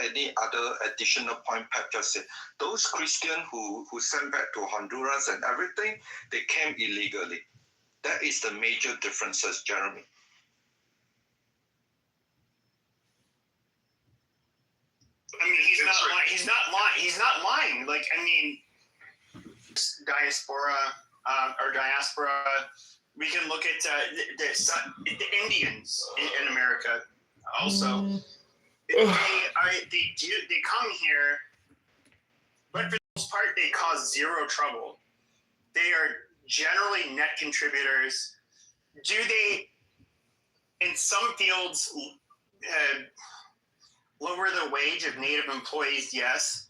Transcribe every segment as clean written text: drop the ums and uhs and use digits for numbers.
any other additional point Pep just said. Those Christians who sent back to Honduras and everything, they came illegally. That is the major differences, Jeremy. I mean, he's not lying. Like, I mean, diaspora, we can look at the Indians in America also. They come here, but for the most part, they cause zero trouble. They are generally net contributors. Do they, in some fields, lower the wage of Native employees? Yes.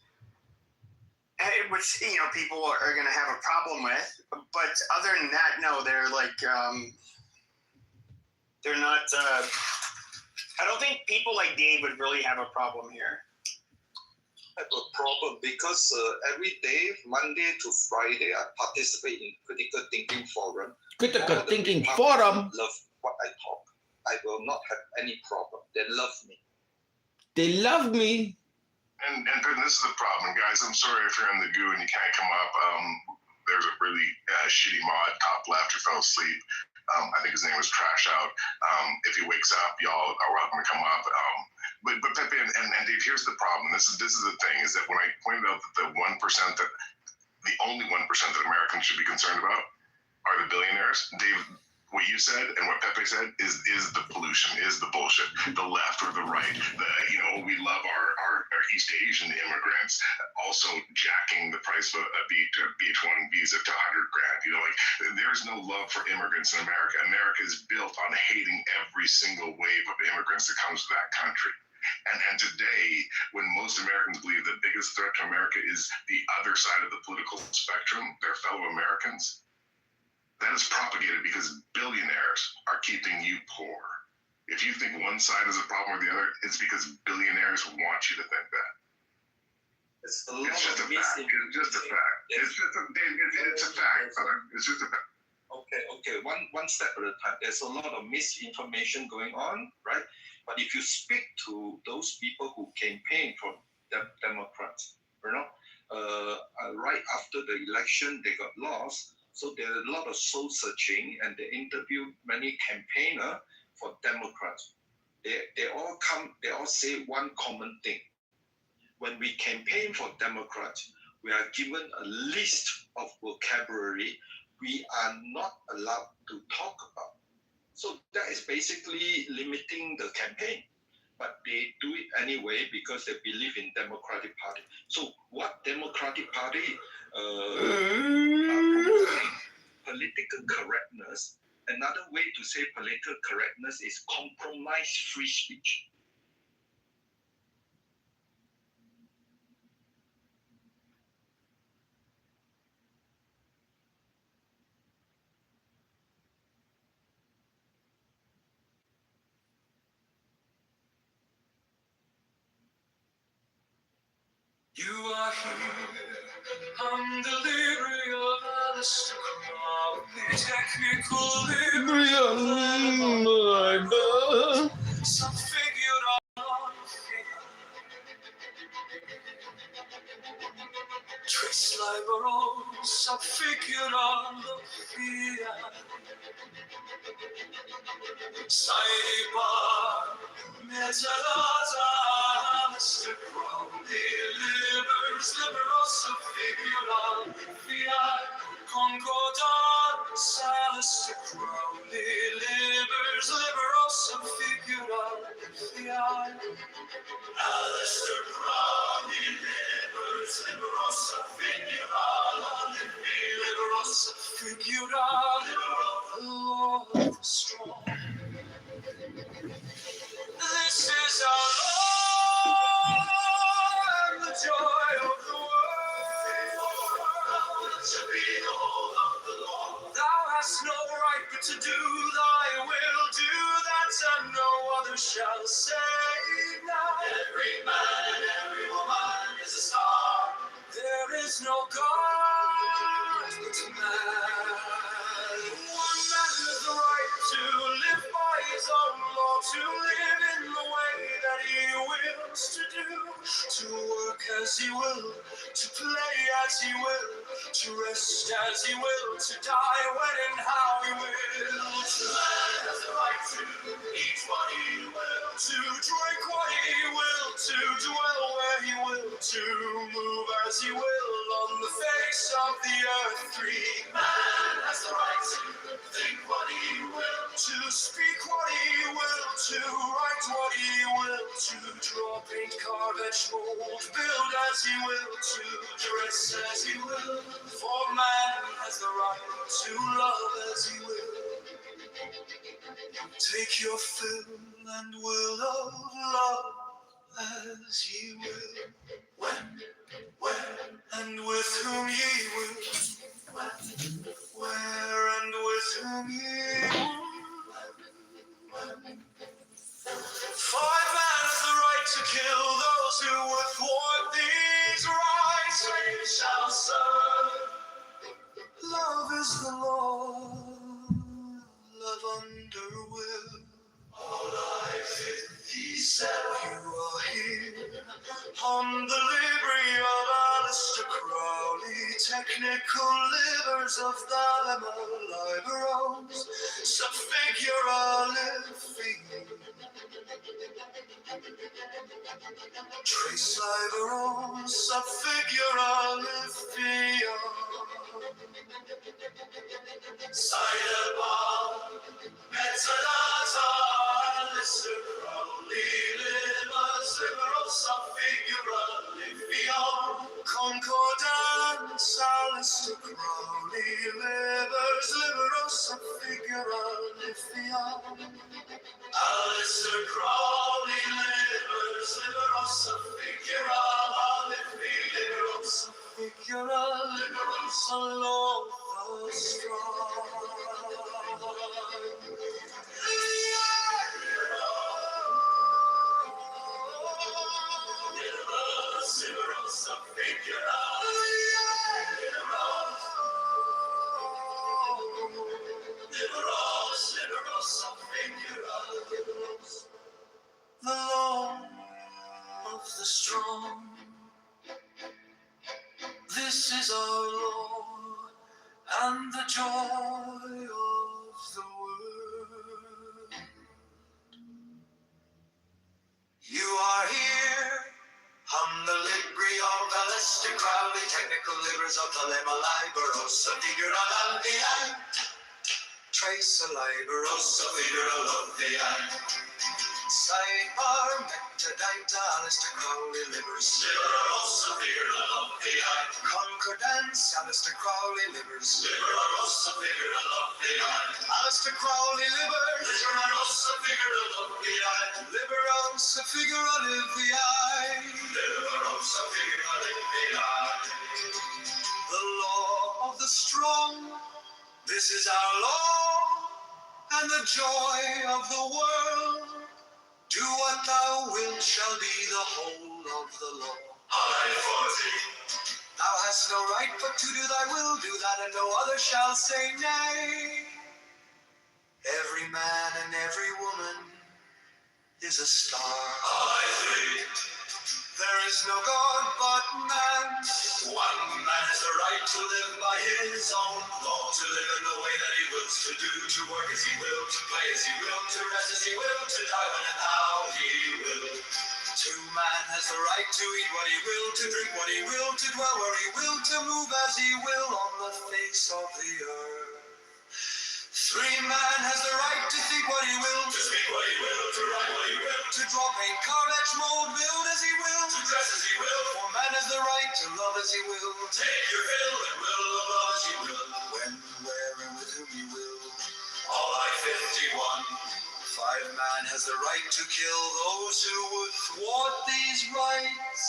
Which, people are going to have a problem with. But other than that, no, they're like, they're not, I don't think people like Dave would really have a problem here. I have a problem because every day, Monday to Friday, I participate in Critical Thinking Forum. Critical Thinking Forum? Love what I talk. I will not have any problem. They love me. They love me. And this is the problem, guys. I'm sorry if you're in the goo and you can't come up. There's a really shitty mod, top left, who fell asleep. I think his name was Trash Out. If he wakes up, y'all are welcome to come up. But Pepe and Dave, here's the problem. This is the thing, is that when I pointed out that the only 1% that Americans should be concerned about are the billionaires, Dave, what you said and what Pepe said is the pollution, is the bullshit. The left or the right, we love our East Asian immigrants, also jacking the price of a BH1 visa to $100,000. There's no love for immigrants in America. America is built on hating every single wave of immigrants that comes to that country. And today, when most Americans believe the biggest threat to America is the other side of the political spectrum, their fellow Americans, that is propagated because billionaires are keeping you poor. If you think one side is a problem or the other, it's because billionaires want you to think that. It's just a fact. It's just a fact. It's a fact, brother. It's just a fact. Okay. One step at a time. There's a lot of misinformation going on, right? But if you speak to those people who campaign for Democrats, right after the election, they got lost. So there are a lot of soul searching, and they interview many campaigners for Democrats. They all say one common thing. When we campaign for Democrats, we are given a list of vocabulary we are not allowed to talk about. So that is basically limiting the campaign. But they do it anyway because they believe in Democratic Party. So what Democratic Party political correctness. Another way to say political correctness is compromise free speech. You are here, I'm the library of Alistair Crowley, technical library, some figured on figure, trace libero, some figured on the fear, Saiba, Metalata, Alistair Crowley, Liberosa figura, fiat, concordat, Alistair Crowley, Liberosa figura, fiat. Alistair Crowley, Liberosa figura, Liberosa figura, the Lord strong. This is our Lord, and the joy of the world, to behold of the Lord. Thou hast no right but to do thy will, do that, and no other shall save now. Every man and every woman is a star. There is no God but man. One man has the right to live by his own law, to live in the way that he wills to do. to work as he will, to play as he will, to rest as he will, to die when and how he will. Man has the right to eat what he will, to drink what he will, to dwell where he will, to move as he will on the face of the earth. Free man has the right to think what he will, to speak what he will, to write what he will, to draw, paint, carve, etch, mold, build as he will, to dress as he will. For man has the right to love as he will. Take your fill and will of love as ye will. When, where, and with whom ye will. Where and with whom ye will. For man has the right to kill those who would thwart these rights. They shall serve. Love is the law. Love under will. All life he said. You are here on the library of Alistair Crowley, technical livers of Thalama liberals, subfiguralifi, trace liberals, subfiguralifia, Sideball, Mezzalata, Alistair Crowley, livers, liberals, subfiguralifia, Concordance, Alistair Crowley, livers, liberals, subfiguralifia, Alistair Crowley, livers, liberals, subfiguralifia, liberals, liberals along the strong. Liberals, the law of the strong. This is our law and the joy of the world. You are here on the library of Alistair Crowley, technical livers of the Lema Liberosa, figure of the eye. Trace a Liberosa, figure of the eye. Sidebar, metadata, Alistair Crowley, livers. Liberosa, figure of the eye. Concordance, Alistair Crowley, livers. Liberosa, figure of the eye. Alistair Crowley, livers. Liberosa, figure of the eye. Liberosa, figure of the eye. Liberosa, figure of the eye. The law of the strong. This is our law and the joy of the world. Do what thou wilt shall be the whole of the law. I 40. Thou hast no right but to do thy will, do that and no other shall say nay. Every man and every woman is a star. I 3. There is no God but man. One man has the right to live by his own law, to live in the way that he wills to do, to work as he will, to play as he will, to rest as he will, to die when and how he will. Man has the right to eat what he will, to drink what he will, to dwell where he will, to move as he will on the face of the earth. 3. Man has the right to think what he will, to speak what he will, to write what he will, to draw, paint, carve, etch, mold, build as he will, to dress as he will. For man has the right to love as he will, take your fill and will of love as he will, when, where, and with whom he will. All I 51. 5. Man has the right to kill those who would thwart these rights.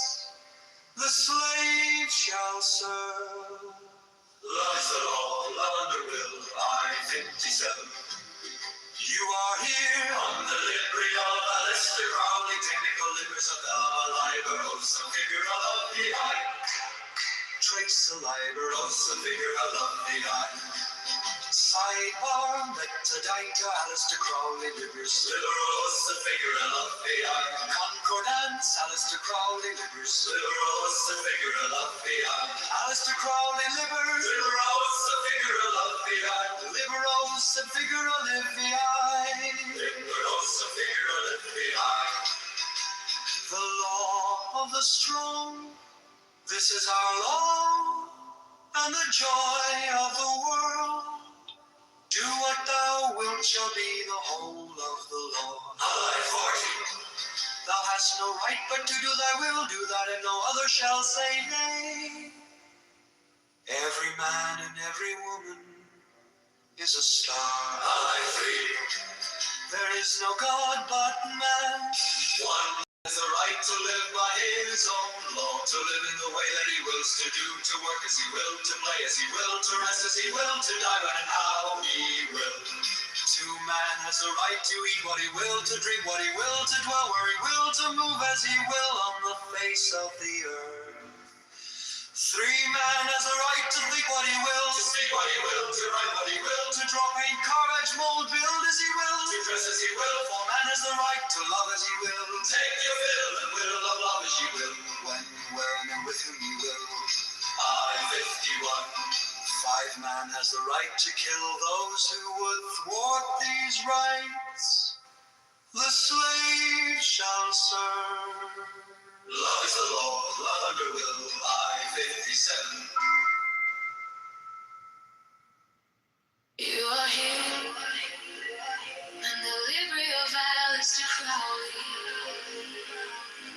The slave shall serve. Love is the law, love under will. I 57. You are here on the library of Alistair Crowley, technical livers of the liberals, some figure of the eye. trace the liberals, the figure of love behind. Sidebar, metadata, Alistair Crowley, Livers, liberals, the figure of love behind. Concordance, Alistair Crowley, Livers, liberals, the figure of love behind. Alistair Crowley, Livers, liberals, the figure of love behind. Liberals, the figure of live behind. Liberals, the figure of live behind. The law of the strong, this is our law, and the joy of the world. Do what thou wilt shall be the whole of the law. I 40. Thou hast no right but to do thy will, do that and no other shall say nay. Every man and every woman is a star. I 3. There is no God but man. One has the right to live by his own law, to live in the way that he wills, to do, to work as he will, to play as he will, to rest as he will, to die when and how he will. Man has the right to eat what he will, to drink what he will, to dwell where he will, to move as he will on the face of the earth. 3. Man has the right to think what he will, to speak what he will, to write what he will, to draw, paint, carve, etch, mold, build as he will, to dress as he will. 4. Man has the right to love as he will, take your fill and will of love as you will, when, where, and with whom you will. I 51. 5. Man has the right to kill those who would thwart these rights. The slave shall serve. Love is the law, love under will. I 57. You are here, and the library of Alistair Crowley.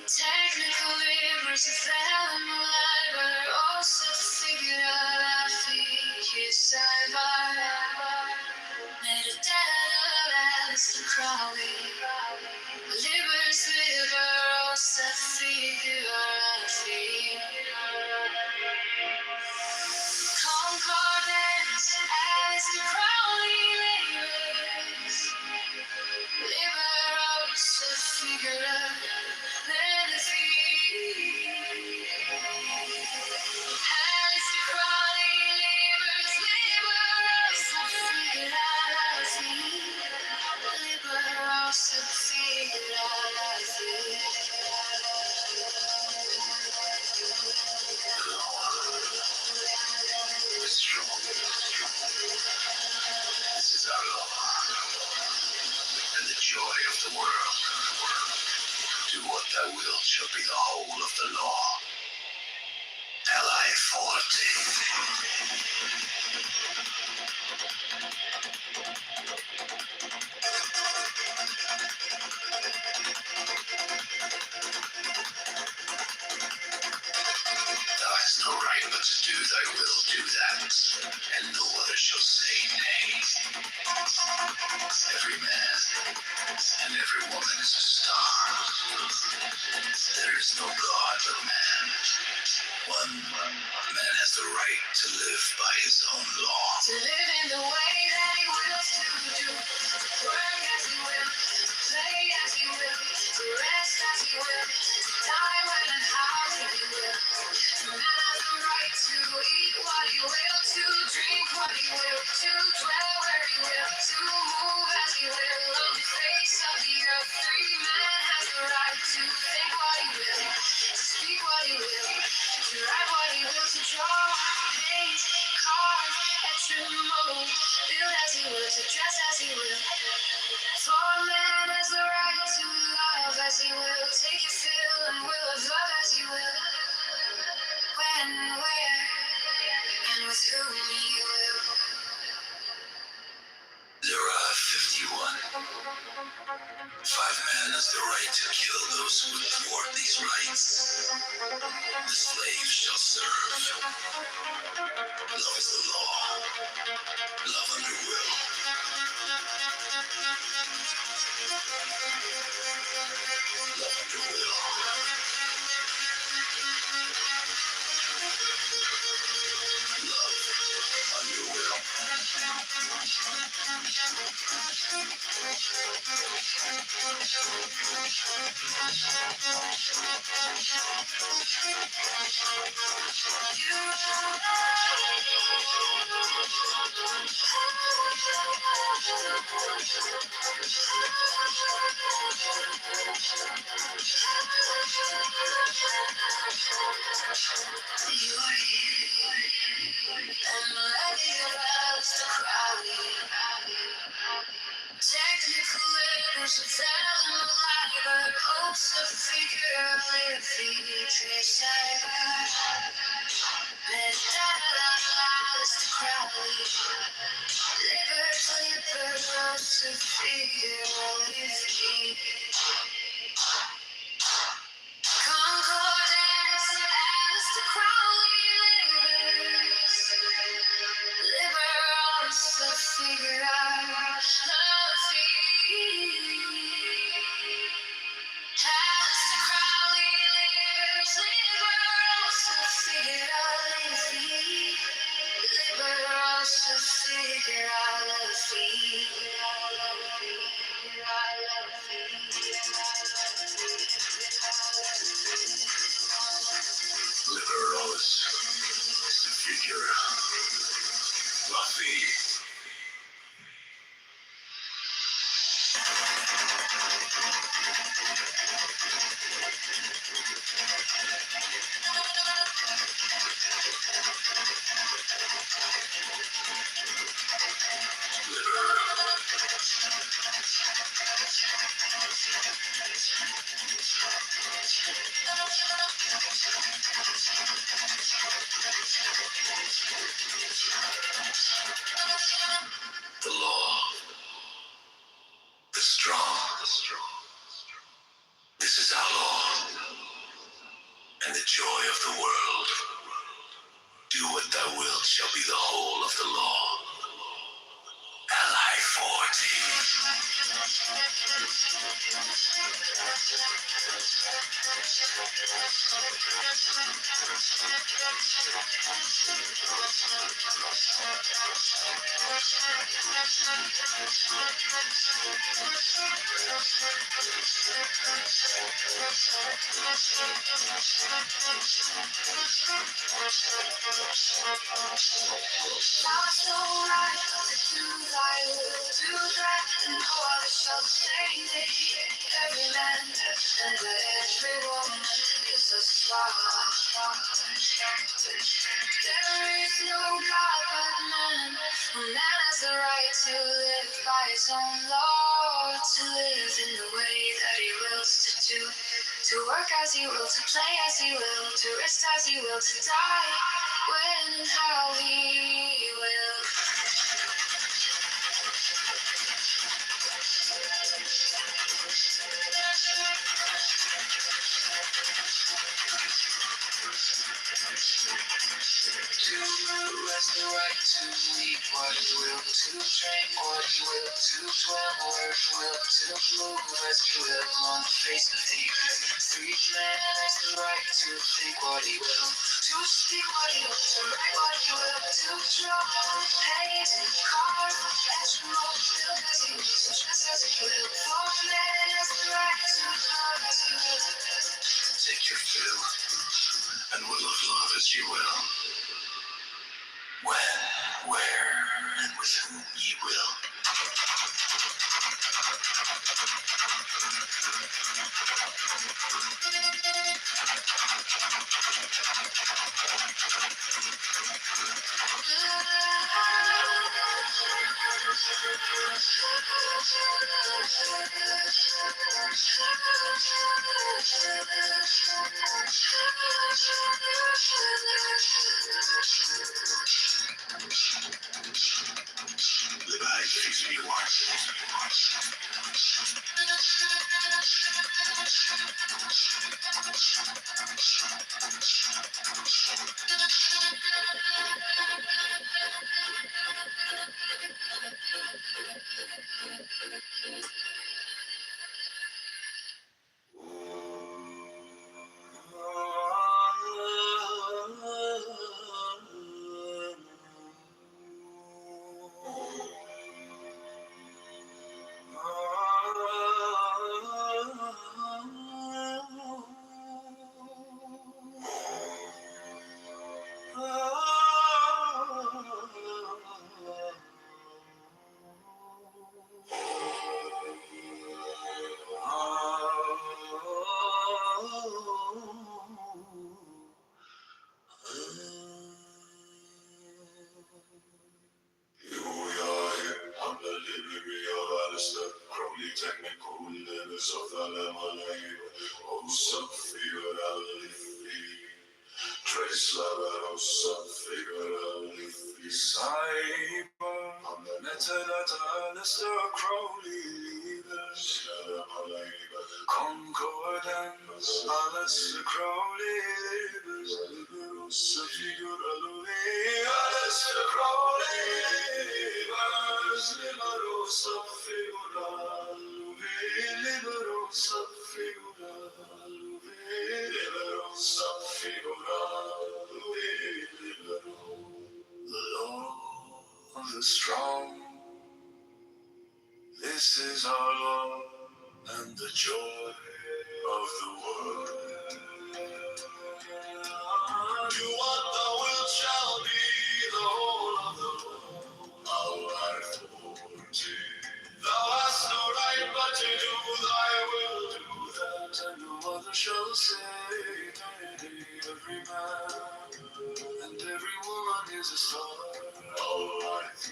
Technical labors of animal library, also figured out I think it's metadata, Alistair Crowley. Libers, liver, also figured out I think. Concordance, Alistair Crowley, labors. Liber, also figured out. This is our law, and the joy of the world. Do what thou wilt shall be the whole of the law. Li 40. Thou hast no right but to do thy will, do that, and no other shall say nay. Every man and every woman is a star. There is no God but man. One man has the right to live by his own law. To live in the way that he wills to do, to work as he will, to play as he will, to rest as he will, to die when and how he will. Man has the right to eat what he will, to drink what he will, to dwell where he will, to move as he will on the face of the earth. 3. Man has the right to think what he will, to speak what he will, to write what he will, to draw, paint, carve, etch, and mold, build as he will, to dress as he will. 4. Man has the right to love as he will, take your fill and will of love as he will. When, where, and with whom you will. There are 51. 5. Man has the right to kill those who would thwart these rights. The slave shall serve. Love is the law. Love under will. Love under will. Technical errors of thousand alive, but hopes to figure out if he trace Concordance as the Crowley livers, liberals to figure out love as the Crowley livers, liberals to figure out liberals to figure out Liberals to figure Fluffy. The law, the strong. This is our law, and the joy of the world. Do what thou wilt shall be the whole of the law. Ally 40. Not so right to do thy will, do that, and no other shall say thee. Every man and every woman is a star. There is no God but man. A man has the right to live by his own law, to live in the way that he wills to do, to work as he will, to play as he will, to rest as he will, to die when and how he will. Who has the right to eat what he will, to drink what he will, to dwell where he will, to move as he will on the face of the earth. Free man has the right to think what he will, to speak what he will, to write what he will, to draw, paint, carve, etch, mold, build as he will, to dress as he will. For man has the right to love as he will. Take your fill, and will of love as you will. When, where, and with whom ye will. Live I fix me Trace figuralis Cyber Metadata Lister Crowley Concordance Alistair Crowley Liberus Figurali Alistair Crowley Liberus Figurali Liberus Figurali Liberus Figurali The law of the strong. This is our law and the joy of the world. Do what thou wilt shall be the whole of the law. Our life forty. Thou hast no right but to do thy will, do that, and no other shall say. Every man and every woman is a star. Our life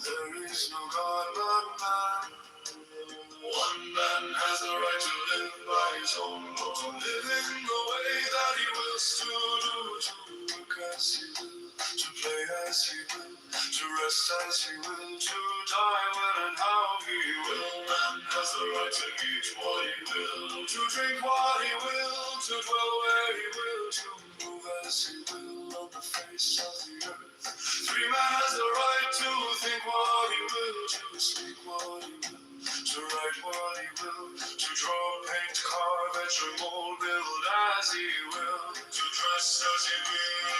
there is no God but man. One man has the right to live by his own law, to live in the way that he wills to do, to work as he will, to play as he will, to rest as he will, to die when and how he will. Man has the right to eat what he will, to drink what he will, to dwell where he will, to move as he will on the face of the earth. Free man has the right to think what he will, to speak what he will, to write what he will, to draw, paint, carve, etch, or mold, build as he will, to dress as he will.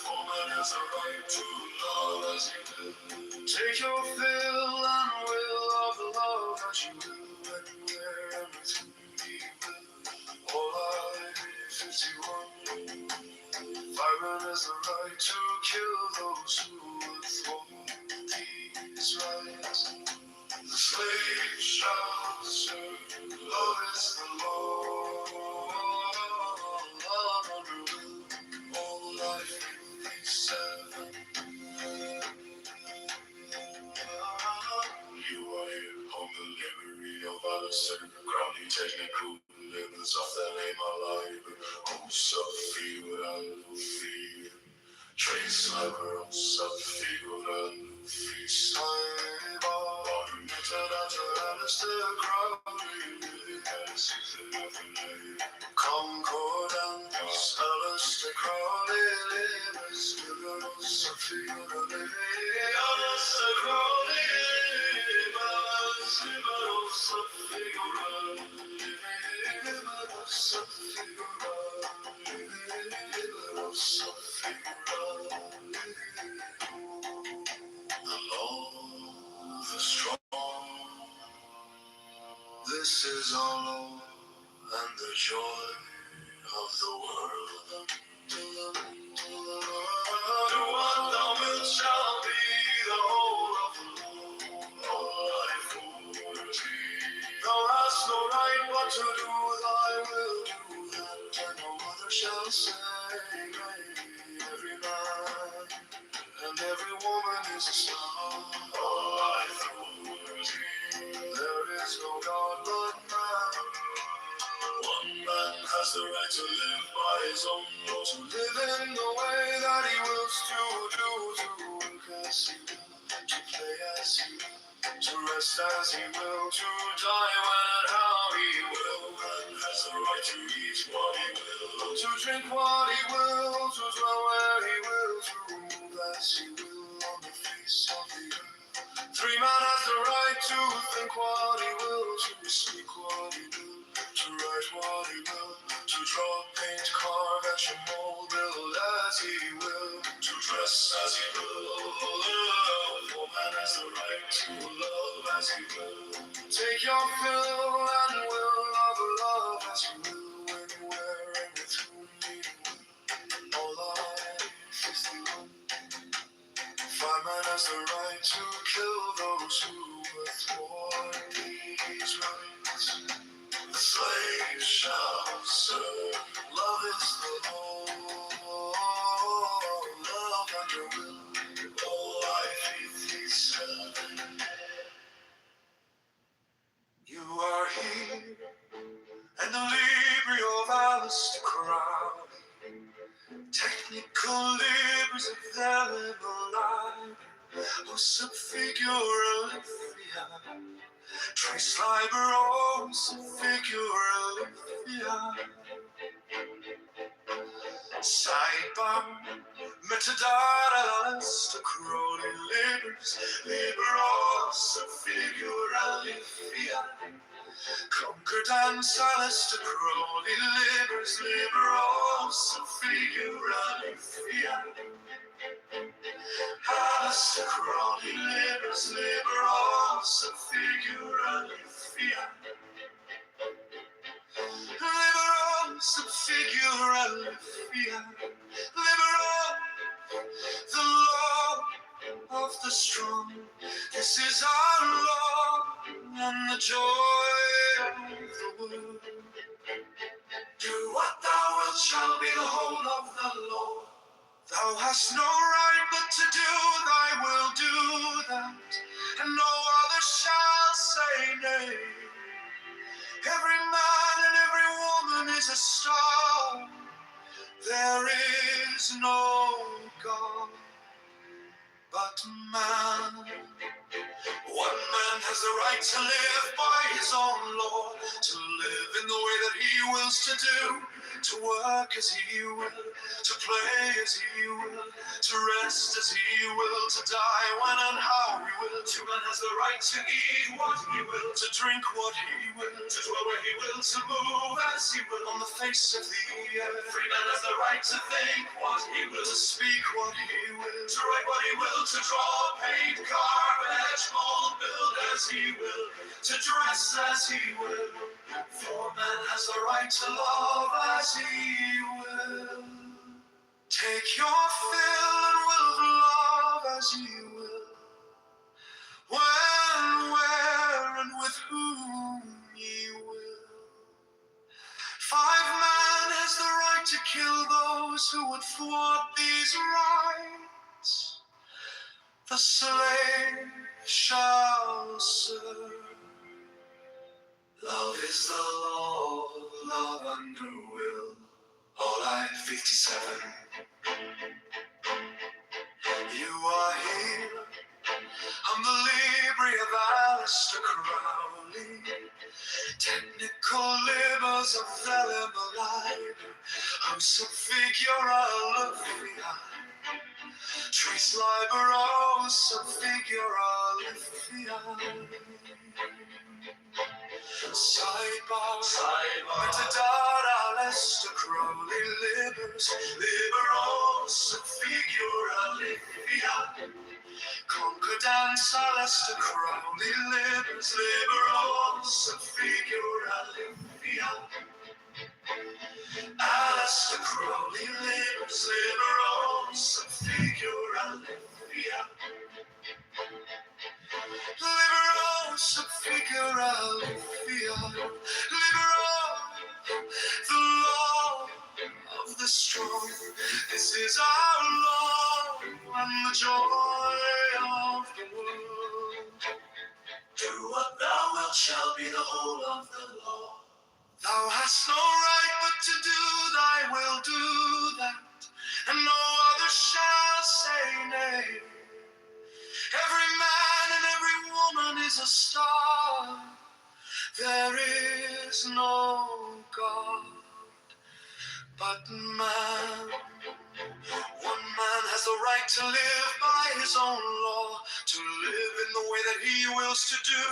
For man has a right to love as he will. Take your fill and will of the love that you will, when, where, and with whom he will. All life 51. Fireman has the right to kill those who would thwart these rights. The slave shall serve. Love is the law. Love under will. All life 57. You are here on the liberty of Alistair Crowley, technical livers of the name alive. Oh, so figura, figura. Trace lever, so figura, figura. Alistair Crowley, Concordance, Alistair Crowley, livers, so figura, Alistair Crowley, livers, so figura, so figura, so figura. The law of the strong. This is our law and the joy of the world. Do what thou wilt shall be the whole of the law. All life forty. Thou hast no right but to do thy will, do that, and no other shall say. Every man and every woman is a star. All life forty. There is no God but man. One man has the right to live by his own law, to live in the way that he wills to do, to work as he will, to play as he will, to rest as he will, to die when and how he will. Man has the right to eat what he will, to drink what he will, to dwell where he will, to move as he will on the face of the earth. Free man has the right to think what he will, to speak what he will, to write what he will, to draw, paint, carve, etch, and mold, build as he will, to dress as he will. For man has the right to love as he will. Take your fill and will of love as you will, when, where, and with whom he will. All life is the one. Fireman has the right to kill those who would thwart these rights. The slave shall serve. Love is the law. Love under will. All life 57. You are here, and the Librio of Alistair Crowley, technical libers of their life, O sub figura Alethea, trace liber, O sub figura Alethea. Sidebar, metadata, Alistair Crowley, libers, liberos, figura Alethea. Concordance, Alistair Crowley, libers, liberos, figura Alethea. Alistair Crowley, libers, liberos, figura Alethea. Liberos, figura Alethea. Liberal, the law of the strong. This is our law and the joy of the world. Do what thou wilt shall be the whole of the law. Thou hast no right but to do thy will, do that, and no other shall say nay. Every man and every woman is a star. There is no God but man. One man has the right to live by his own law, to live in the way that he wills to do, to work as he will, to play as he will, to rest as he will, to die when and how he will. Each man has the right to eat what he will, to drink what he will, to dwell where he will, to move as he will on the face of the earth. Free man has the right to think what he will, to speak what he will, to write what he will, to draw, paint, carve, etch, mold, build as he will, to dress as he will. For man has the right to love as he will. Take your fill and will of love as ye will. When, where, and with whom ye will. 5 man has the right to kill those who would thwart these rights. The slave shall serve. Love is the law, love under will. All I 57. You are here. I'm the Libri of Alistair Crowley. Technical libers of Vellum alive. I'm sub figura Alethea. Trace liberos sub figura Alethea. Sidebar, metadata, Alistair Crowley, libers, liberos, figura Alethea. Concordance, Alistair Crowley, libers, liberos, figura Alethea. Alistair Crowley, libers, liberos, figura Alethea. Liberal, sub figura Alethea. Liberal, the law of the strong. This is our law and the joy of the world. Do what thou wilt shall be the whole of the law. Thou hast no right but to do thy will, do that, and no other shall say nay. Every man and every woman is a star. There is no God but man. One man has the right to live by his own law, to live in the way that he wills to do,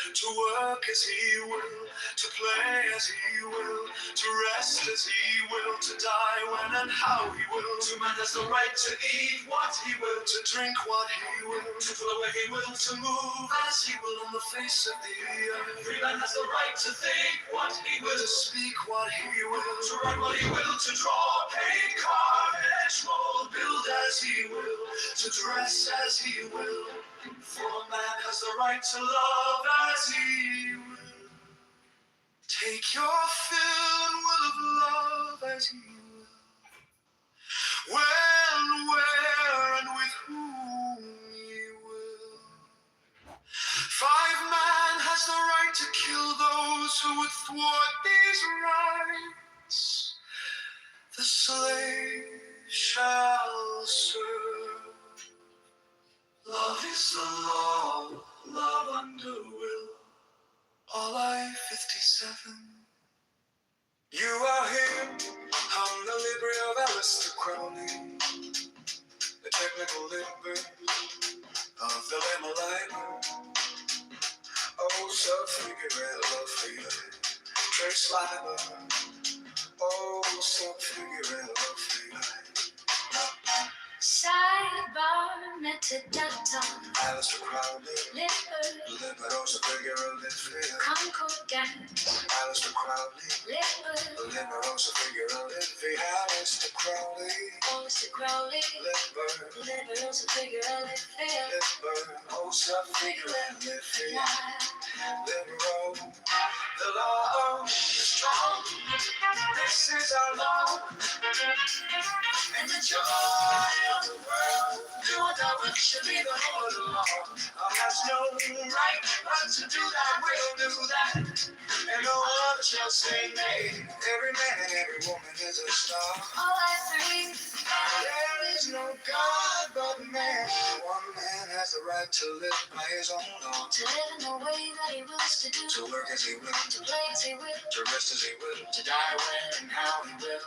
to work as he will, to play as he will, to rest as he will, to die when and how he will. Two man has the right to eat what he will, to drink what he will, to dwell where he will, to move as he will on the face of the earth. Free man has the right to think what he will, to speak what he will, to write what he will, to draw, paint, carve, etch, mold, build as he will, to dress as he will. For man has the right to love as he will. Take your fill and will of love as he will. When, where, and with whom ye will. 5 man has the right to kill those who would thwart these rights. the slave shall serve. Love is the law, love under will. All I 57. You are here on the library of Alistair Crowley, the technical library of the Lamaliber. Oh, sub-figure love figure, trace liber. Oh, sub-figure love figure. Sidebar, metadata, Alistair Crowley, liver, liberosa figure figure. concordant, Alistair Crowley, liver, liberosa figure figure. Alistair Crowley, Alistair Crowley, liber, liberals a figure of it, liberosa figure figure. Libero, the law is strong. This is our law. And the joy of the world, do what I will should be the whole of the law. Has no right but to do that, will do that. And no other shall say nay. Every man and every woman is a star. all I three, There is no God but man. One man has the right to live by his own law. to live in the way that he wills to do, To work as he will, to play as he will, to rest as he will, to die when and how he will.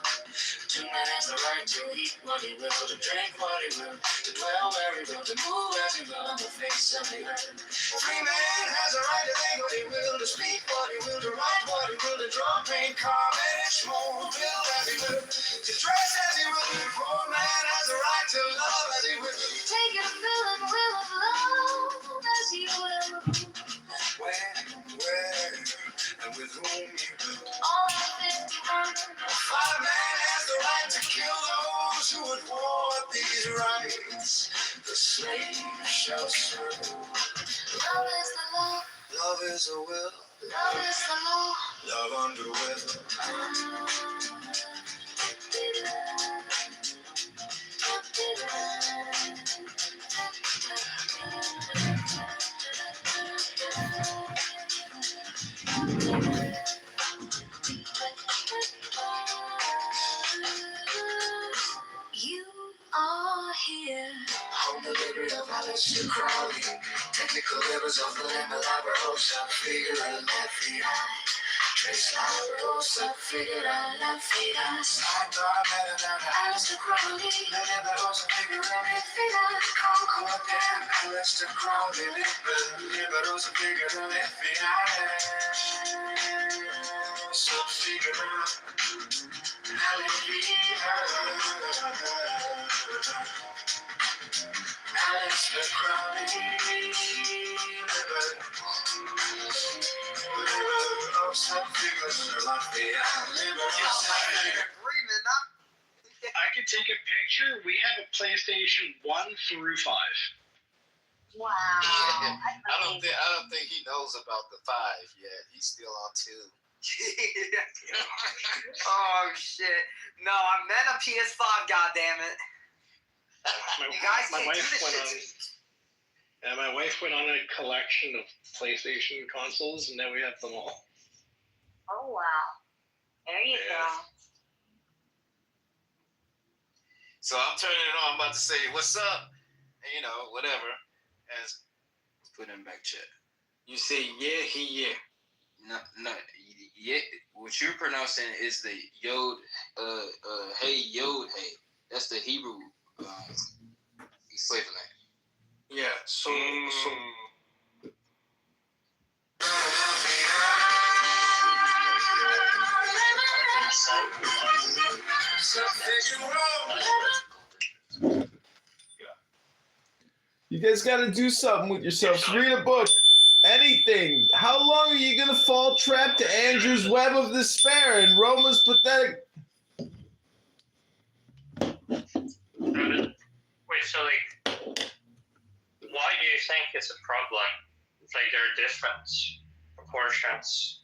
Two men has the right to eat what he will, to drink what he will, to dwell where he will, to move as he will on the face of the earth. Free man has a right to think what he will, to speak what he will, to write what he will, to draw, paint, carve, edit, mold, build as he will, to dress as he will. Poor man has a right to love as he will. take your fill and will of love as you will. When, where, and with whom you will. All I 51, Five man has the right to kill those who would want these rights. The slave shall serve. love is the law, Love is a will, love is the law. love under will. You are here. On the library of Alistair Crowley, technical livers of the Lamaliber, figure and trace liber, figure and sidebar, metadata, Alistair Crowley, liberosa figure and concordant, Alistair Crowley, liberosa figure and figure. Alistair Crowley, I could take a picture. We have a PlayStation 1 through 5. wow. I don't think he knows about the 5 yet. He's still on 2. Oh shit! No, I meant a PS5. Goddammit! You guys my can't do wife this went shit on. to me. My wife went on a collection of PlayStation consoles, and now we have them all. Oh wow. There you Yeah. go. So I'm turning it on. I'm about to say, "What's up?" And, you know, whatever. And Put him back chat. You say yeah, he yeah. No, yeah. What you're pronouncing is the yod, hey yod hey. That's the Hebrew flavor name. Yeah. So You guys got to do something with yourselves. Read a book. Anything. How long are you going to fall trapped to Andrew's web of despair and Roma's pathetic? Wait, so like, why do you think it's a problem? It's like there are different proportions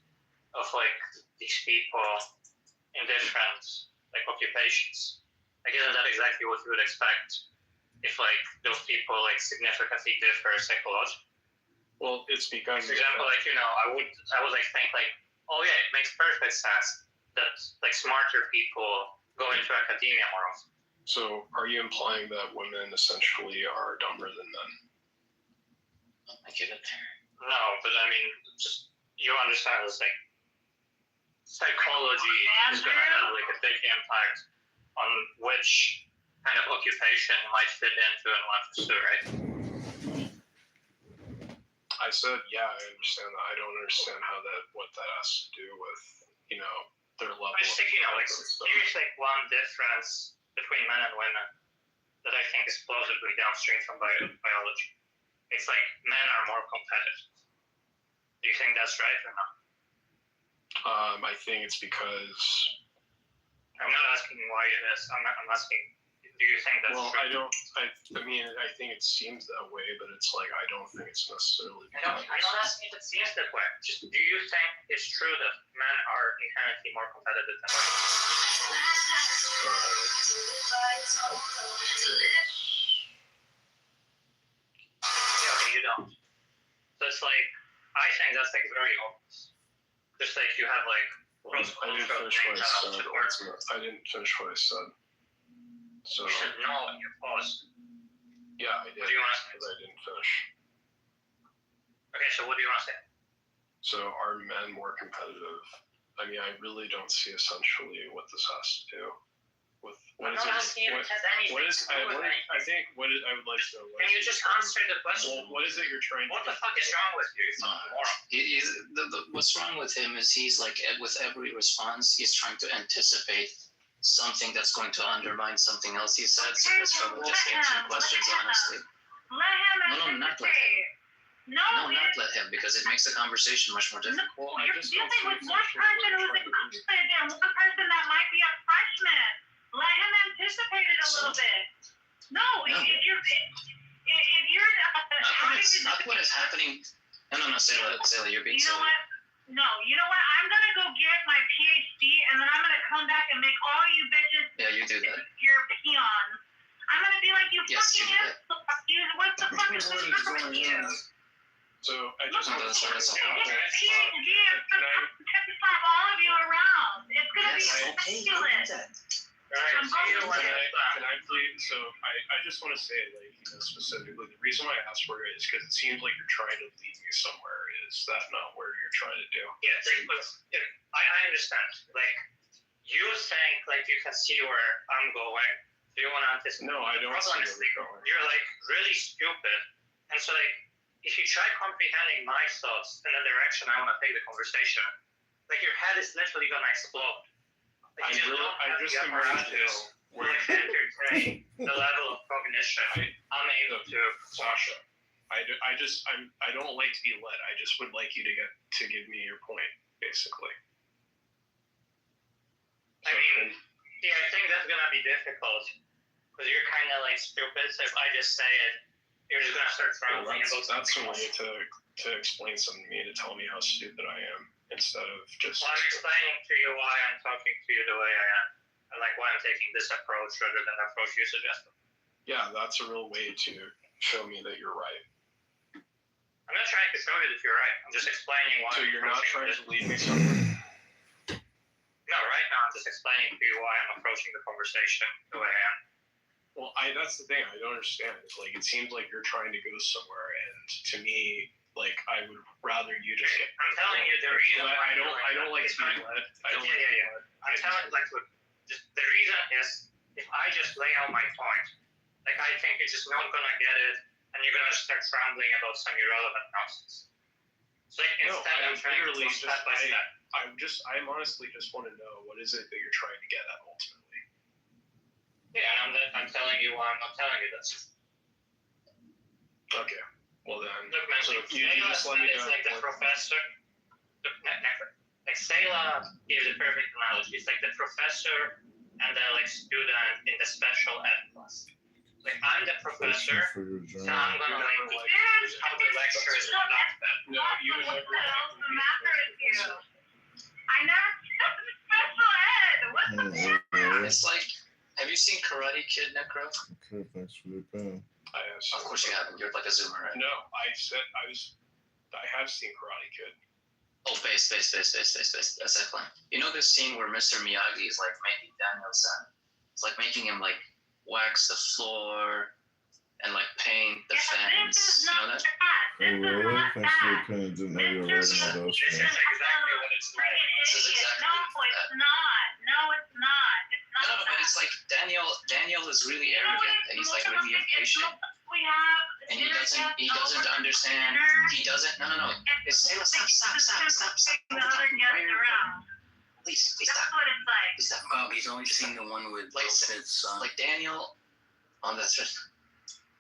of like these people in different like occupations. Like, isn't that exactly what you would expect if like those people like significantly differ psychologically? Well, it's because For example, like, you know, I would like think like, oh yeah, it makes perfect sense that like smarter people go into academia more often. So, are you implying that women essentially are dumber than men? I get it. No, but I mean, just you understand this like psychology is going to have like a big impact on which kind of occupation you might fit into and want to pursue, right? I said, yeah, I understand that. I don't understand what that has to do with, their level. I just think, like, here's like one difference between men and women that I think is plausibly downstream from biology. It's like men are more competitive. Do you think that's right or not? I think it's because. I'm not asking why it is. I'm asking, do you think that's true? I think it seems that way, but it's like, I don't think it's necessarily. I'm not asking if it seems that way. Just, do you think it's true that men are inherently more competitive than women? Yeah, okay, you don't. So it's like, I think that's like very obvious. Just like you have like I didn't finish what I said. So. You should know when you paused. Yeah, I did. What do you want to say? Because I didn't finish. Okay, so what do you want to say? So are men more competitive? I mean, I really don't see essentially what this has to do with. I'm not asking if it has anything to do with anything. I think what I would like to know. Can you just answer the question? Well, what is it you're trying to? What the fuck is wrong with you? It's not moral. What's wrong with him is he's like, with every response, he's trying to anticipate something that's going to undermine something else he said. So that's why we're just answering questions honestly. Let him not let him. No, not let him, because it makes the conversation much more difficult. Well, you're dealing with one person who's incompetent and one person that might be a freshman. Let him anticipate it a little bit. No, if you're not what is happening. No, Sayla, you're being silly. You know what? No, you know what? I'm gonna go get my PhD and then I'm gonna come back and make all you bitches. Yeah, you do that. Your peons. I'm gonna be like, you Yes, fucking you do that. What the fuck is wrong with you? So I just want to This PhD is gonna piss off all of you around. It's gonna be ridiculous. Alright, so you know what? Can I please? So I just want to say, like, specifically, the reason why I asked for it is because it seems like you're trying to lead me somewhere. Is that not where you're trying to do? Yeah, I understand. Like, you think like you can see where I'm going. Do you want to anticipate? No, I don't see where you're going. You're like really stupid, and so like if you try comprehending my thoughts in the direction I want to take the conversation, like your head is literally gonna explode. Like, I just imagine where entertain the level of cognition I'm able to. Sasha, I don't like to be led. I just would like you to give me your point, basically. I mean, yeah, I think that's gonna be difficult because you're kind of like stupid. So if I just say it, you're just gonna start rambling about something. That's a way to explain something to me, to tell me how stupid I am, instead of just. Well, I'm explaining to you why I'm talking to you the way I am, and like why I'm taking this approach rather than the approach you suggested. Yeah, that's a real way to show me that you're right. I'm not trying to show you that you're right. I'm just explaining why. So you're not trying to lead me somewhere? No, right now I'm just explaining to you why I'm approaching the conversation the way I am. Well, that's the thing I don't understand. It's like it seems like you're trying to go somewhere, and to me, like I would rather you just get. I'm telling you the reason. I don't like to be led. Yeah. I'm telling like look, just the reason is if I just lay out my point, like I think you're just not gonna get it, and you're gonna start rambling about some irrelevant nonsense. So like instead I'm trying to step by step. I honestly just want to know what is it that you're trying to get at ultimately. Yeah, and I'm telling you why I'm not telling you this. Okay. Well then, look, man, so like, you just let me know. It's like the professor. Look, like Sayla gives a perfect analogy. It's like the professor and the like student in the special ed class. Like I'm the professor, so I'm gonna like use how the lecture is conducted. No, you would never. The matter is you. I never said special ed. What the fuck? It's like, have you seen Karate Kid, Necro? Okay, thanks for the pen. Of course you haven't. You're like a Zoomer, right? No, I have seen Karate Kid. Oh, base. That's that plan. You know this scene where Mr. Miyagi is like making Daniel-san? It's like making him like wax the floor and like paint the fence. You know that? Oh, really? Thanks for the opinion. Didn't know you were writing all those This is things. exactly what it's like. This is exactly No, it's not. No, it's not. It's not. No, but it's like Daniel is really arrogant and he's like really impatient. We have. And he doesn't understand. He doesn't. No. It's Taylor. Stop. The other guests around. Please That's stop. what it's like. Please stop. Oh, he's only seen the one with Like, Smith's son. Like Daniel. That's just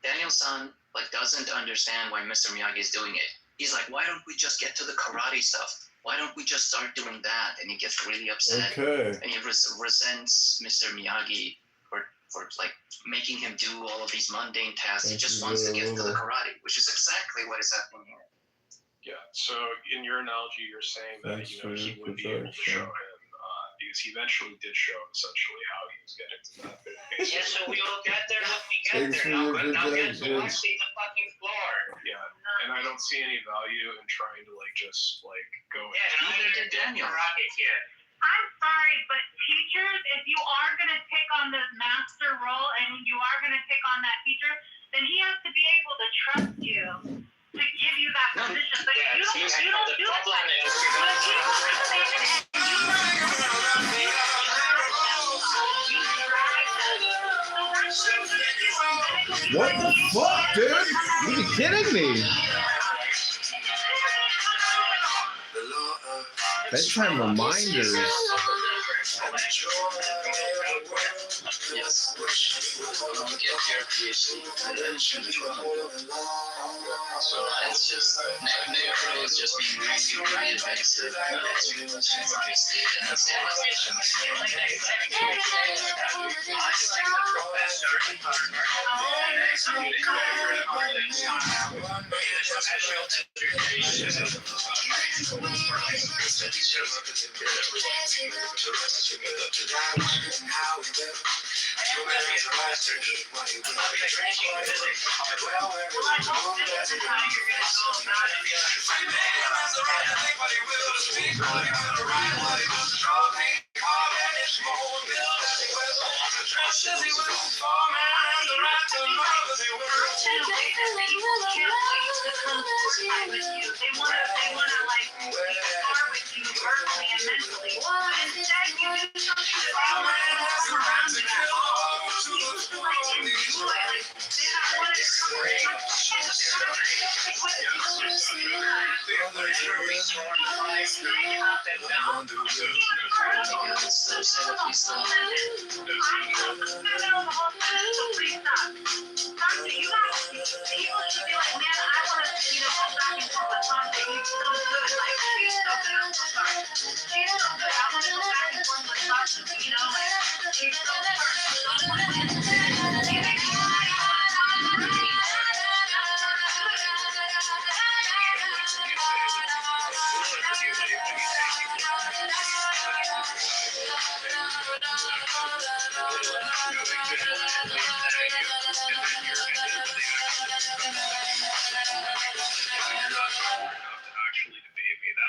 Daniel-san like doesn't understand why Mr. Miyagi is doing it. He's like, why don't we just get to the karate stuff? Why don't we just start doing that? And he gets really upset. Okay. And he resents Mr. Miyagi for like making him do all of these mundane tasks. He just wants to get to the karate, which is exactly what is happening here. Yeah. So in your analogy, you're saying that Thanks he for your would be able to show projection. him because he eventually did show him essentially how he was getting to that bit. Yeah, so we will get there when we get Thanks there. for your Now get to projection. watching the fucking floor. Yeah, and I don't see any value in trying to like just like go. Yeah, neither did Daniel. Karate Kid. I'm sorry, but teachers, if you are going to take on the master role and you are going to take on that teacher, then he has to be able to trust you to give you that position. But if you don't do that, What the fuck, dude? You be kidding me? Bedtime reminders. Yes. Get your PhD. So it's just Necro is just being really invasive.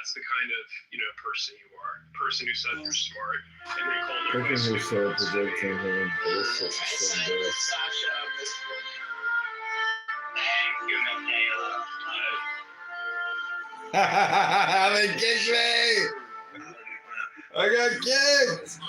That's the kind of person you are. Person who says you're smart and they call their Looking best yourself projecting him and bullshit someday. Thank you, Michaela. They kicked me! I got kicked!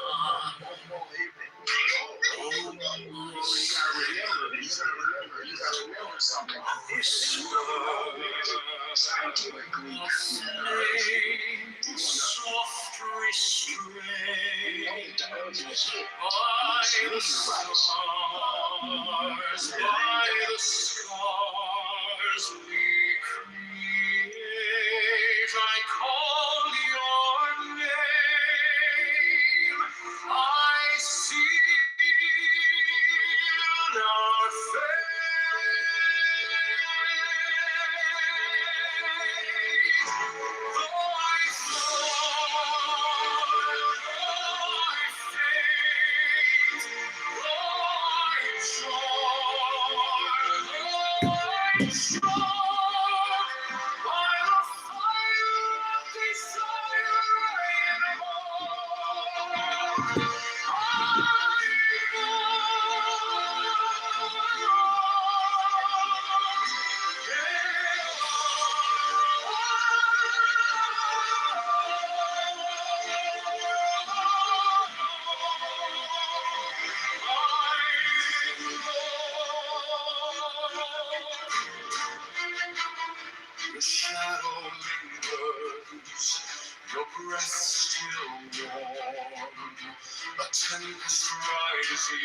rising,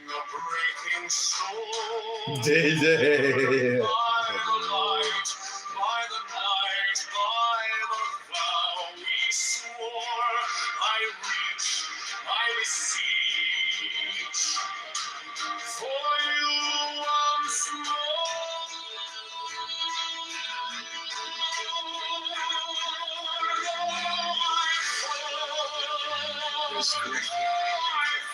a breaking soul. DJ. By the light, by the night, by the vow we swore, I reach, I beseech, for you once That's correct.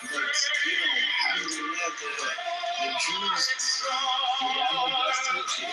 But you know, how do you have the Jews Yama Basti to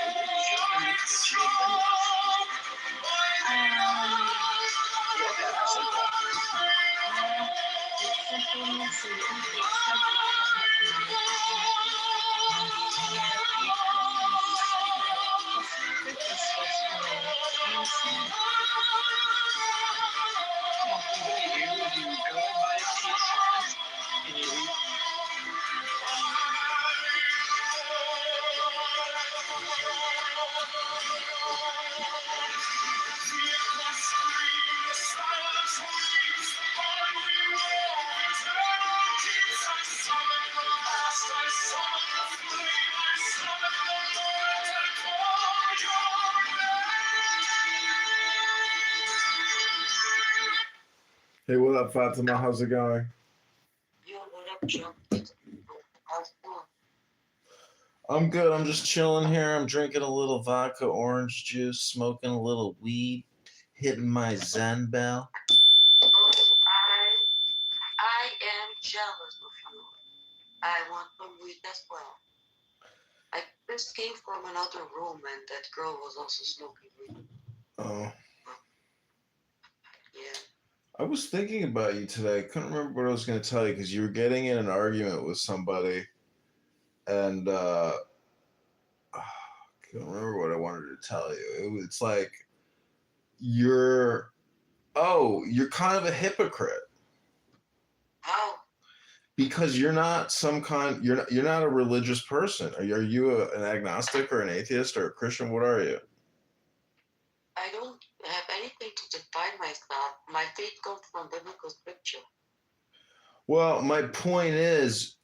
Hey, what up, Fatima? How's it going? Yo, what up, Chuck? How's it going? I'm good. I'm just chilling here. I'm drinking a little vodka orange juice, smoking a little weed, hitting my Zen bell. I am jealous of you. I want some weed as well. I just came from another room and that girl was also smoking weed. Oh, Yeah. I was thinking about you today. I couldn't remember what I was going to tell you because you were getting in an argument with somebody, and I can't remember what I wanted to tell you. It's like you're kind of a hypocrite. How? Because you're not you're not a religious person. Are you an agnostic or an atheist or a Christian? What are you? I don't have anything to define myself. My faith comes from biblical scripture. Well, my point is,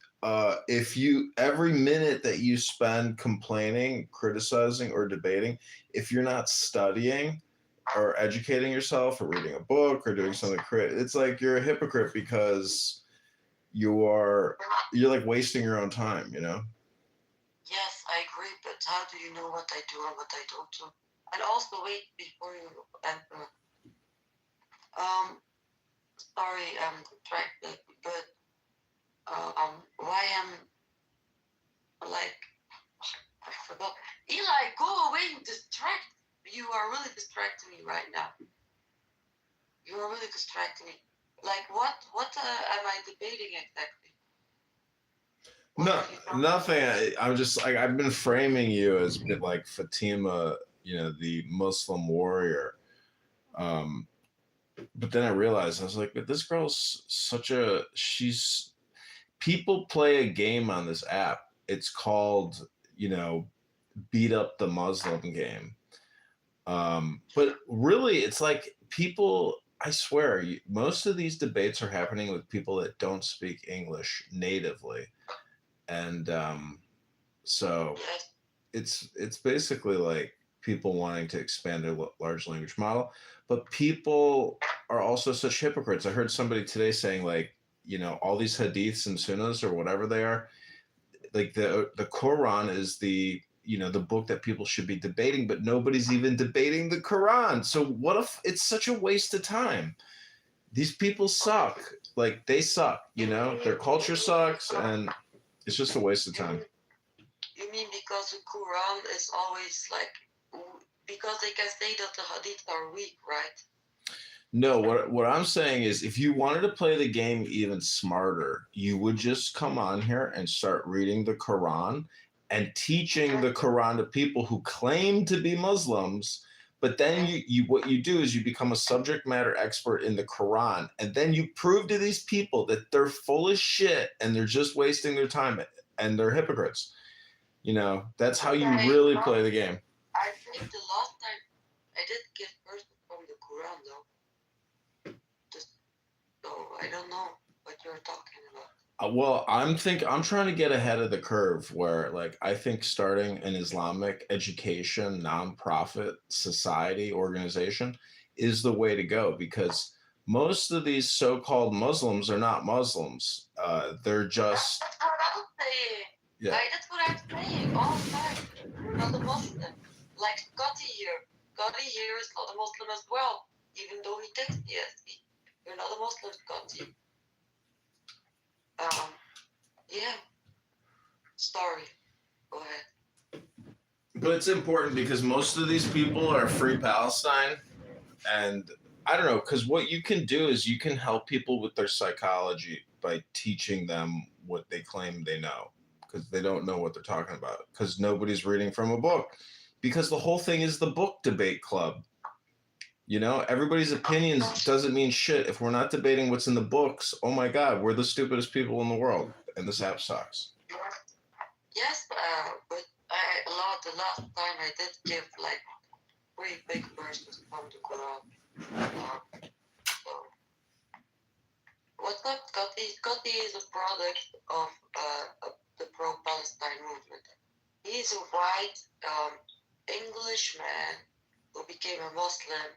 if you every minute that you spend complaining, criticizing, or debating, if you're not studying or educating yourself or reading a book or doing something creative, it's like you're a hypocrite because you're like wasting your own time, you know? Yes, I agree, but how do you know what I do and what I don't do? And also, wait, before you answer. Sorry, I'm distracted, but why I'm like, I forgot. Eli, go away and distract. You are really distracting me right now. You are really distracting me. Like, what am I debating exactly? No, nothing. I'm just like I've been framing you as a bit like Fatima, you know, the Muslim warrior. But then I realized I was like, but this girl's she's people play a game on this app. It's called, you know, beat up the Muslim game. But really, it's like people. I swear, most of these debates are happening with people that don't speak English natively, and so it's basically like people wanting to expand their large language model, but people are also such hypocrites. I heard somebody today saying like, you know, all these hadiths and sunnahs or whatever they are, like the Quran is the, you know, the book that people should be debating, but nobody's even debating the Quran. So what if it's such a waste of time? These people suck. Like they suck, you know, their culture sucks and it's just a waste of time. You mean because the Quran is always like, because they can say that the hadith are weak, right? No, what I'm saying is if you wanted to play the game even smarter, you would just come on here and start reading the Quran and teaching the Quran to people who claim to be Muslims. But then you what you do is you become a subject matter expert in the Quran, and then you prove to these people that they're full of shit and they're just wasting their time and they're hypocrites. You know, that's how you really play the game. I think the last time I did get verses from the Quran though. So I don't know what you're talking about. Well, I'm trying to get ahead of the curve where like I think starting an Islamic education nonprofit society organization is the way to go because most of these so-called Muslims are not Muslims. They're just That's what I'm saying. yeah. Like, that's what I'm saying all the time. You're not a Muslim. Like Scotty here. Scotty here is not a Muslim as well, even though he takes DSP. You're not a Muslim, Scotty. Yeah. Sorry. Go ahead. But it's important because most of these people are free Palestine. And I don't know, because what you can do is you can help people with their psychology by teaching them what they claim they know because they don't know what they're talking about because nobody's reading from a book because the whole thing is the book debate club. You know, everybody's opinions doesn't mean shit if we're not debating what's in the books. Oh my God, we're the stupidest people in the world, and this app sucks. Yes, but the last time I did give like 3 big verses from the Quran. So, what's up, Scotty? Scotty is a product of the pro-Palestine movement. He's a white English man who became a Muslim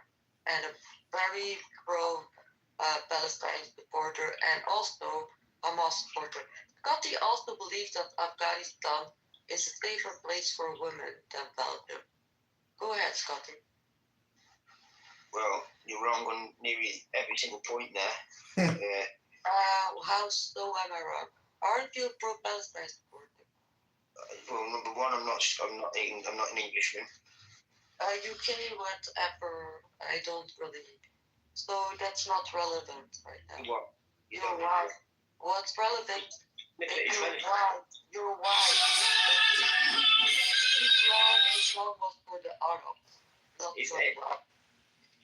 and a very pro-Palestine supporter and also a Hamas supporter. Scotty also believes that Afghanistan is a safer place for women than Belgium. Go ahead, Scotty. Well, you're wrong on nearly every single point there. How so am I wrong? Aren't you a pro-Palestine supporter? Well, number one, I'm not an Englishman. UK, whatever, I don't really. So that's not relevant right now. What? You're white. What's relevant? You're white. Islam was for the Arabs, not for the white.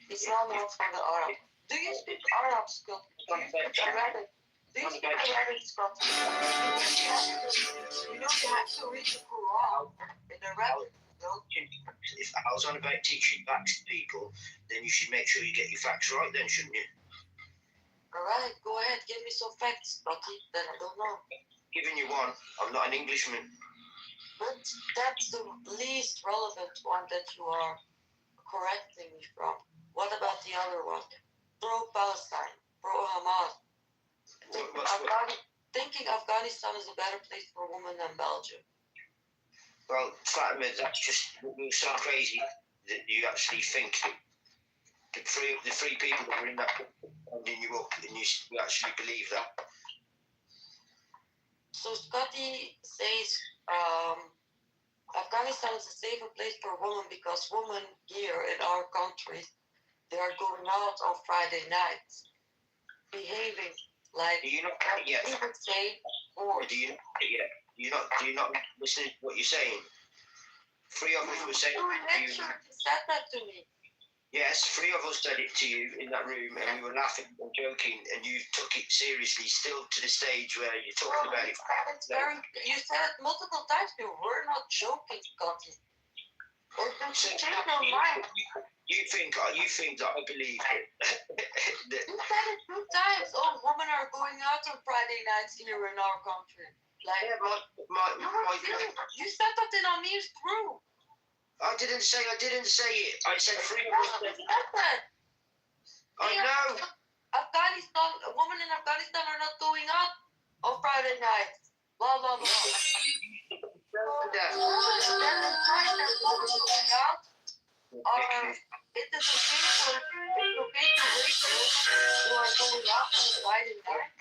Islam was for the Arabs. Do you speak Arab, Scott? Do you speak Arabic? Do you speak Arabic, Scott? You know you have to read the Quran in Arabic. If I was on about teaching facts to people, then you should make sure you get your facts right then, shouldn't you? Alright, go ahead, give me some facts, Scotty, that I don't know. Giving you one, I'm not an Englishman. But that's the least relevant one that you are correcting me from. What about the other one? Pro-Palestine, pro-Hamas. Thinking Afghanistan is a better place for women than Belgium. Well, Fatima, that's just so crazy that you actually think that the three people that were in that holding you up and you actually believe that. So Scotty says Afghanistan is a safer place for women because women here in our country, they are going out on Friday nights, behaving like you would say, or do you not listen to what you're saying? 3 of us were saying you said that to me. Yes, 3 of us said it to you in that room, and we were laughing and joking, and you took it seriously, still to the stage where you're talking about it. You said it multiple times. You were not joking, Scotty. Or don't you change your mind? You think that I believe it? You said it 2 times. Oh, women are going out on Friday nights here in our country. Like, you said that in Amir's group. I didn't say it. I said 3 of us said that. I know. Women in Afghanistan are not going out on Friday nights. Blah, blah, blah. It is okay to rape those who are going out on Friday night.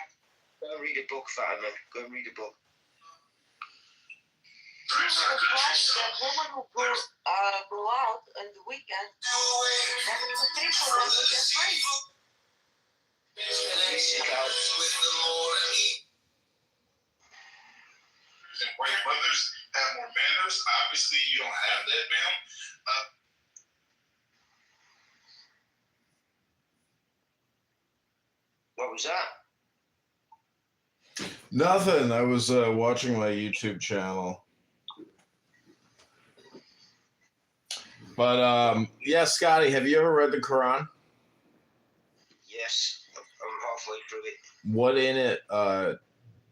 Go read a book, Fatima. Go read a book. That women who go out on the weekend, that it's okay for them to get raped. White mothers have more manners. Obviously, you don't have that, ma'am. What was that? Nothing. I was watching my YouTube channel. But yeah, Scotty, have you ever read the Quran? Yes, I'm halfway through it. What in it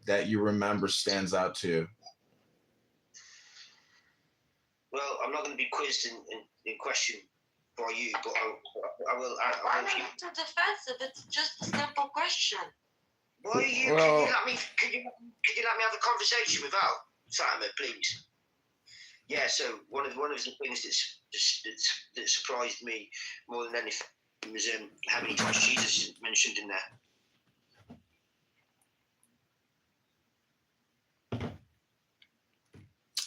that you remember stands out to you? Well, I'm not going to be quizzed in question by you, but I will. Why are you too defensive? It's just a simple question. Why are you? Well, Could you let me have a conversation without Fatima, please? Yeah. So one of the things that surprised me more than anything was how many times Jesus is mentioned in there.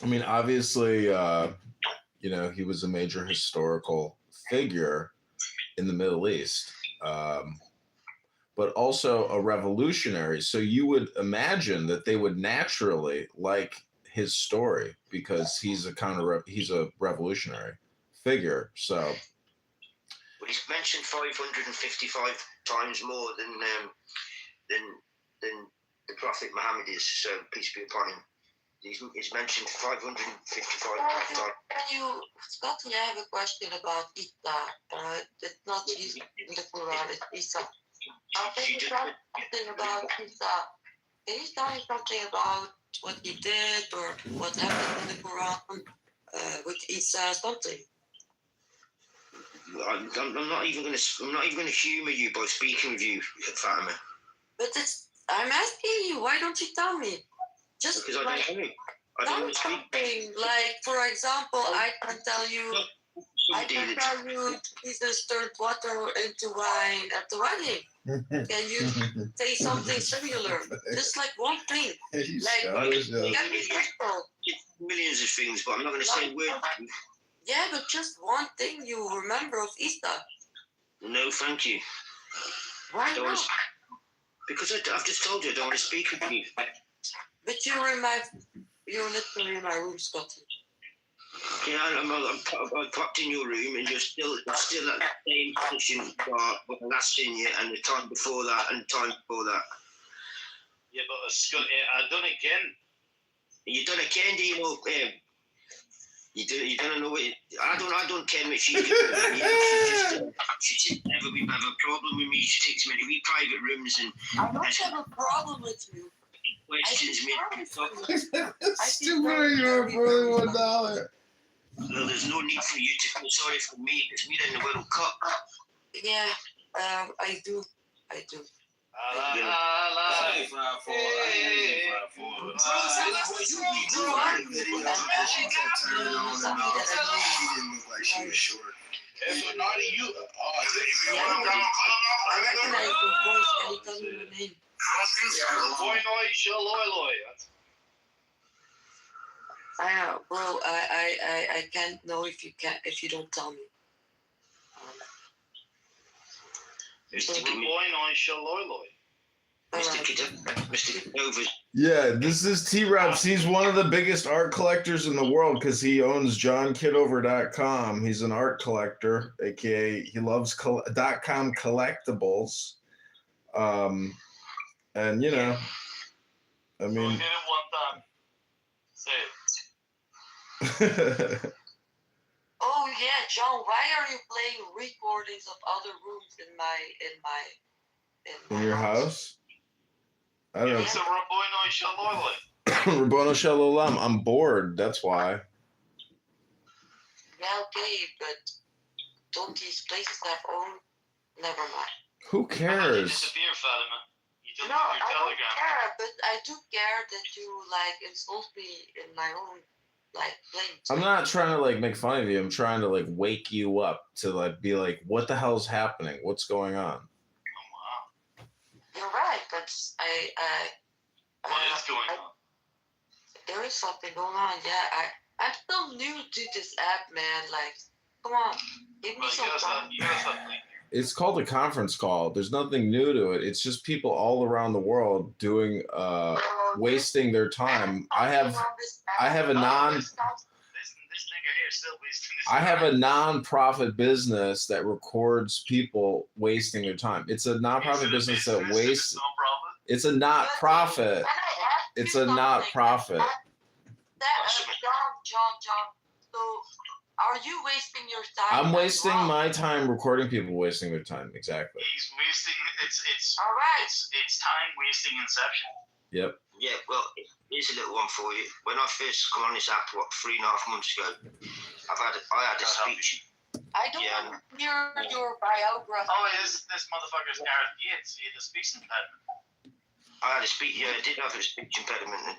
I mean, obviously, you know, he was a major historical figure in the Middle East, but also a revolutionary. So you would imagine that they would naturally like his story because he's a revolutionary figure. So, Well, he's mentioned 555 times more than the Prophet Muhammad is. So peace be upon him. He's mentioned 555 times. Scotty, I have a question about Ita. It's not used in the Quran, it's Isa. Can you tell me something about Isa? Can you tell me something about what he did or what happened in the Quran with Isa? Something. I'm not even going to humour you by speaking with you, Fatima. But I'm asking you. Why don't you tell me? Just because I don't know. I don't want to speak. Something like, for example, I can tell you Jesus turned water into wine at the wedding. Can you say something similar? Just like one thing. Millions of things, but I'm not going to say a word. Yeah, but just one thing you remember of Easter. No, thank you. Why not? Because I've just told you I don't want to speak with you. But you're literally in my room, Scotty. Yeah, I popped in your room and you're still at the same position when I last seen you and the time before that and the time before that. Yeah, but Scotty, I done it again. You done it again, do you know? You don't know what I don't care what she does. She just never have a problem with me. She takes me to wee private rooms and I don't have a problem with you. Questions me. It's too many for $1. Well, there's no need for you to feel sorry for me because we're in the World Cup. Yeah, I do. If you're naughty, you. I recognize your voice. Can you tell me your name? Boy, Loy. Bro, I can't know if you don't tell me. Mr. Kitover. Yeah, this is T-Robs. He's one of the biggest art collectors in the world because he owns JohnKitover.com. He's an art collector, aka he loves .com collectibles. And you know, I mean. Oh yeah, John. Why are you playing recordings of other rooms in your house? I don't know. It's a Rabboni Shalom. I'm bored. That's why. Yeah, okay, but don't these places have own? Never mind. Who cares? Disappear, Fatima. You No, I don't care, but I do care that you insult me in my own place. I'm not trying to make fun of you. I'm trying to wake you up to be like, what the hell's happening? What's going on? You're right, but what is going on? There is something going on. Yeah, I'm still new to this app, man. Come on, give me some time. It's called a conference call. There's nothing new to it. It's just people all around the world doing wasting their time. I have a non-profit business that records people wasting their time. It's a non-profit business that wastes. It's a not-profit. It's a not-profit. John. So, are you wasting your time? I'm wasting my time recording people wasting their time. Exactly. He's wasting. It's all right. It's time wasting inception. Yep. Yeah, well, here's a little one for you. When I first come on this app, 3.5 months ago, I had a speech. I don't want to hear your biography. Oh, this motherfucker's Gareth Gates. He had a speech impediment. I had a speech. Yeah, I did have a speech impediment and